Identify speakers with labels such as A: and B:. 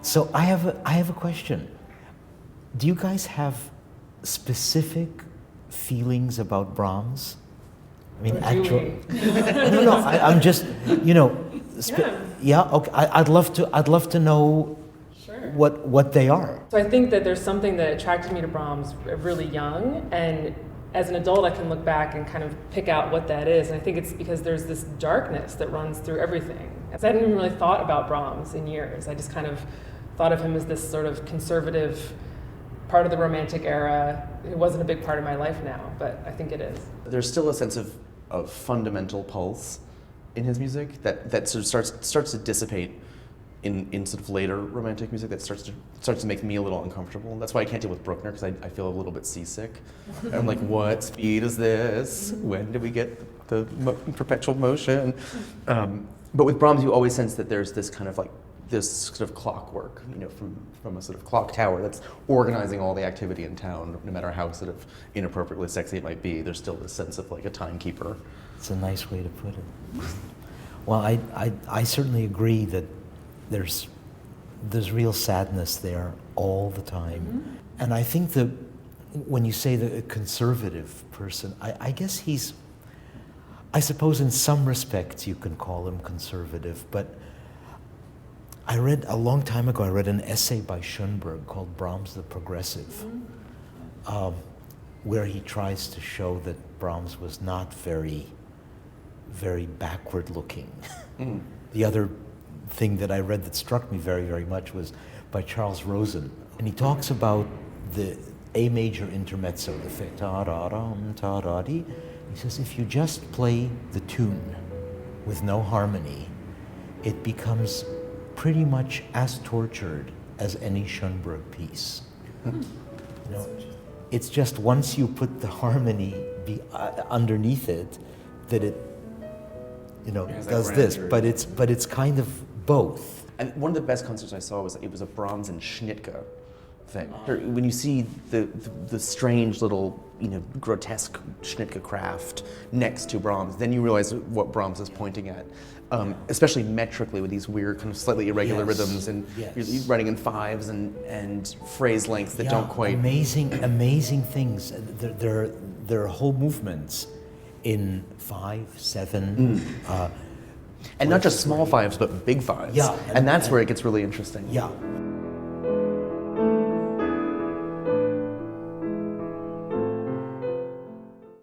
A: So I have a question. Do you guys have specific feelings about Brahms? I mean, no, I'm just, okay. I'd love to know what they are.
B: So I think that there's something that attracted me to Brahms really young, and as an adult I can look back and kind of pick out what that is, and I think it's because there's this darkness that runs through everything. I hadn't even really thought about Brahms in years. I just kind of thought of him as this sort of conservative part of the Romantic era. It wasn't a big part of my life now, but I think it is.
C: There's still a sense of fundamental pulse in his music that sort of starts to dissipate in sort of later Romantic music, that starts to make me a little uncomfortable. That's why I can't deal with Bruckner, because I feel a little bit seasick. I'm like, what speed is this? When do we get the perpetual motion? But with Brahms, you always sense that there's this kind of like this sort of clockwork, from a sort of clock tower that's organizing all the activity in town, no matter how sort of inappropriately sexy it might be. There's still this sense of like a timekeeper.
A: It's a nice way to put it. Well, I certainly agree that there's real sadness there all the time. Mm-hmm. And I think that when you say that a conservative person, I guess I suppose in some respects you can call him conservative, but I read a long time ago, an essay by Schoenberg called Brahms the Progressive, where he tries to show that Brahms was not very, very backward looking. Mm. The other thing that I read that struck me very, very much was by Charles Rosen. And he talks about the A major intermezzo, the ta-da-dum, ta-da-dee. He says, if you just play the tune with no harmony, it becomes pretty much as tortured as any Schoenberg piece. It's just once you put the harmony underneath it, that it does this, but it's kind of both.
C: And one of the best concerts I saw was a Brahms and Schnittke thing. When you see the strange little grotesque Schnittke craft next to Brahms, then you realize what Brahms is pointing at. Especially metrically, with these weird kind of slightly irregular rhythms, and you're writing in fives and phrase lengths that don't quite.
A: Amazing things. There are whole movements in 5, 7.
C: And not just small fives, but big fives.
A: Yeah,
C: and that's where it gets really interesting.
A: Yeah.